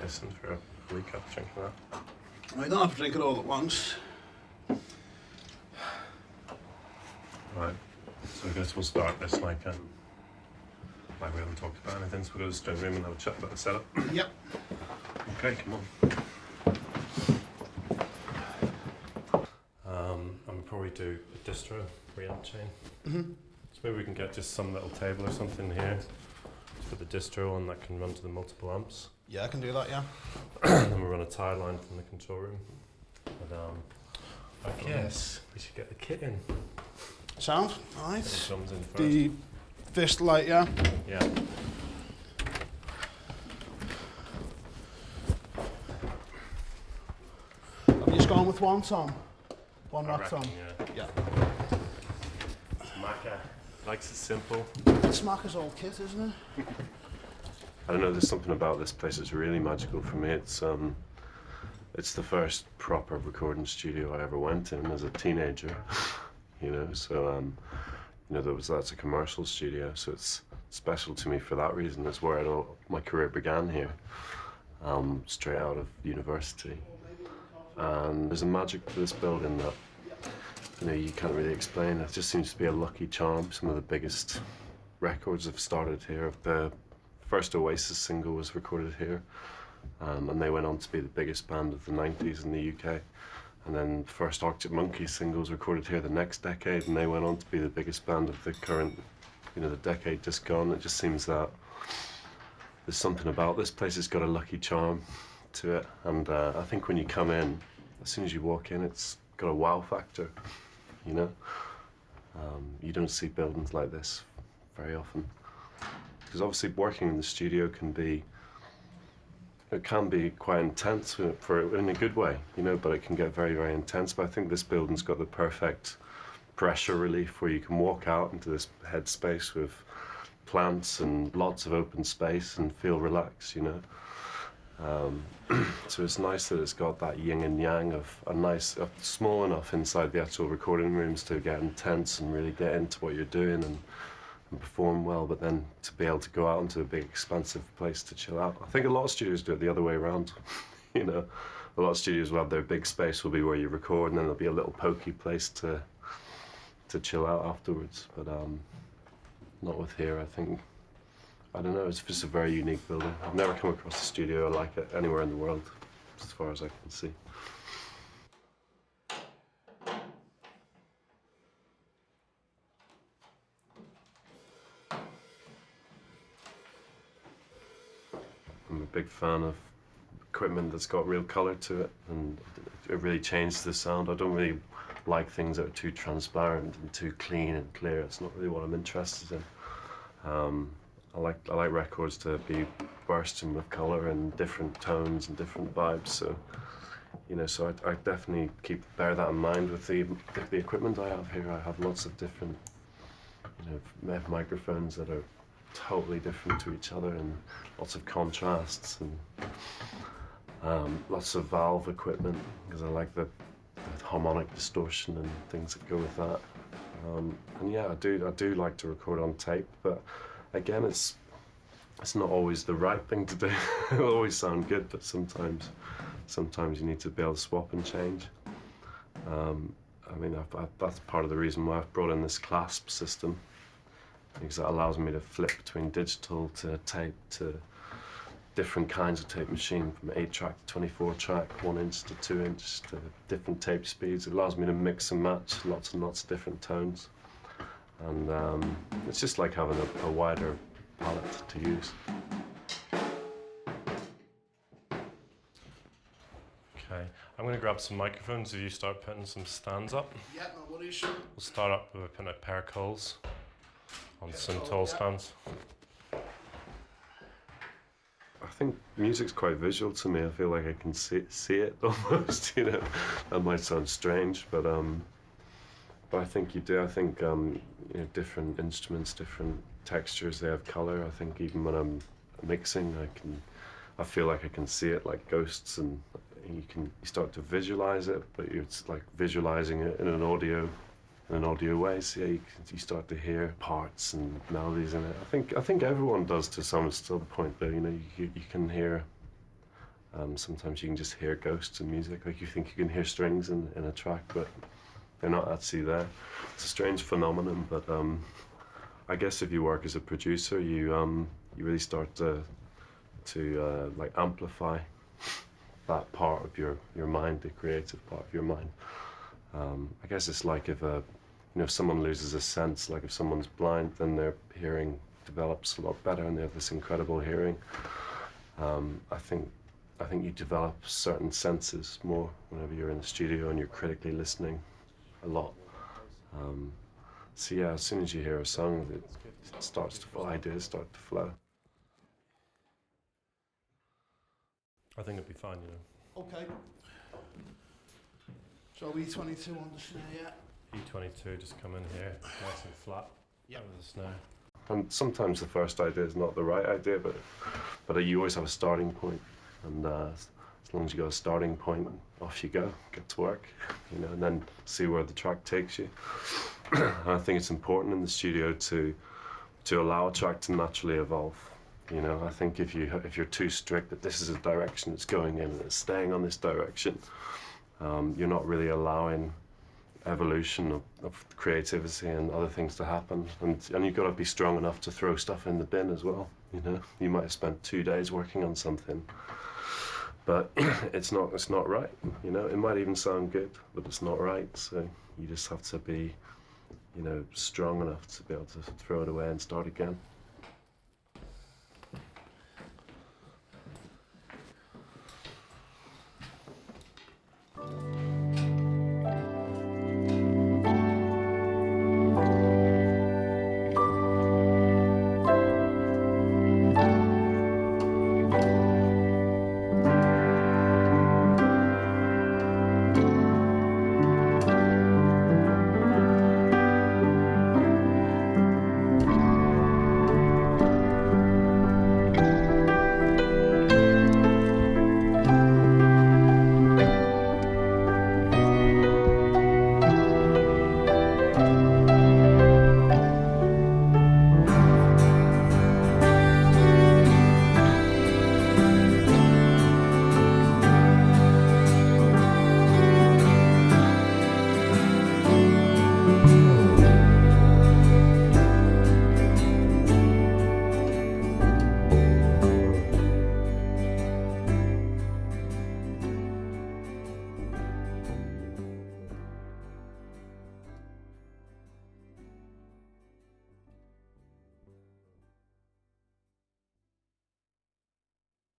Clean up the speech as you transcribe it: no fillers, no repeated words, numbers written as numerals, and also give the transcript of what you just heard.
listen for a week after drinking that. I don't have to drink it all at once. Right, so I guess we'll start this like we haven't talked about anything, so we'll go to the stone room and have a chat about the setup. Yep. Okay, come on. And we'll probably do a distro preamp chain. Mm-hmm. So maybe we can get just some little table or something here to put the distro on that can run to the multiple amps. Yeah, I can do that, yeah. And then we'll run a tie line from the control room. But I guess we should get the kit in. Sound? Alright. The drums in first. The fist light, yeah? Yeah. Have you just gone with one, Tom? One I rack, reckon, Tom? yeah. Macca likes it simple. It's Macca's old kit, isn't it? I don't know, there's something about this place that's really magical for me. It's the first proper recording studio I ever went in as a teenager, you know, so, you know, that's a commercial studio, so it's special to me for that reason. That's where my career began here, straight out of university. And there's a magic to this building that, you know, you can't really explain. It just seems to be a lucky charm. Some of the biggest records have started here. The first Oasis single was recorded here, and they went on to be the biggest band of the 90s in the UK. And then the first Arctic Monkeys single was recorded here the next decade, and they went on to be the biggest band of the current, you know, the decade just gone. It just seems that there's something about this place. It's got a lucky charm to it, and I think when you come in, as soon as you walk in, it's got a wow factor, you know. You don't see buildings like this very often, because obviously working in the studio can be quite intense in a good way, you know, but it can get very, very intense. But I think this building's got the perfect pressure relief where you can walk out into this headspace with plants and lots of open space and feel relaxed, you know. So it's nice that it's got that yin and yang of small enough inside the actual recording rooms to get intense and really get into what you're doing and perform well, but then to be able to go out into a big expansive place to chill out. I think a lot of studios do it the other way around. You know, a lot of studios will have their big space will be where you record, and then there'll be a little pokey place to chill out afterwards, but not with here. I don't know, it's just a very unique building. I've never come across a studio like it anywhere in the world, as far as I can see. I'm a big fan of equipment that's got real colour to it, and it really changes the sound. I don't really like things that are too transparent and too clean and clear. It's not really what I'm interested in. I like records to be bursting with colour and different tones and different vibes. So, you know, so I definitely bear that in mind with the equipment I have here. I have lots of different, you know, microphones that are totally different to each other, and lots of contrasts, and lots of valve equipment because I like the harmonic distortion and things that go with that. And yeah, I do like to record on tape, but again, it's not always the right thing to do. It'll always sound good, but sometimes you need to be able to swap and change. I mean, that's part of the reason why I've brought in this clasp system, because that allows me to flip between digital to tape to different kinds of tape machine, from 8-track to 24-track, 1-inch to 2-inch, to different tape speeds. It allows me to mix and match lots and lots of different tones. And it's just like having a wider palette to use. Okay, I'm going to grab some microphones if you start putting some stands up. Yeah, no worries. We'll start up with putting a pair of coals on some tall stands. I think music's quite visual to me. I feel like I can see it almost, you know. That might sound strange, but I think you do. I think you know, different instruments, different textures, they have color. I think even when I'm mixing, I feel like I can see it like ghosts, and you start to visualize it, but it's like visualizing it in an audio way. So yeah, you start to hear parts and melodies in it. I think everyone does to some still point, though. You know, you can hear Sometimes you can just hear ghosts in music, like you think you can hear strings in a track, but they're not actually there. It's a strange phenomenon, but I guess if you work as a producer, you really start to like amplify that part of your mind, the creative part of your mind. I guess it's like if if someone loses a sense, like if someone's blind, then their hearing develops a lot better, and they have this incredible hearing. I think you develop certain senses more whenever you're in the studio and you're critically listening a lot. So yeah, as soon as you hear a song, it starts to flow, ideas start to flow. I think it'd be fine, you know. Okay. So E22 on the snare, yeah. E22, just come in here, nice and flat. Yep. Over the snare. And sometimes the first idea is not the right idea, but you always have a starting point, and as long as you got a starting point, off you go, get to work, and then see where the track takes you. And I think it's important in the studio to allow a track to naturally evolve. I think if you're too strict that this is a direction it's going in and it's staying on this direction, you're not really allowing evolution of creativity and other things to happen. And you've got to be strong enough to throw stuff in the bin as well. You might have spent 2 days working on something, but it's not right. It might even sound good, but it's not right. So you just have to be strong enough to be able to throw it away and start again.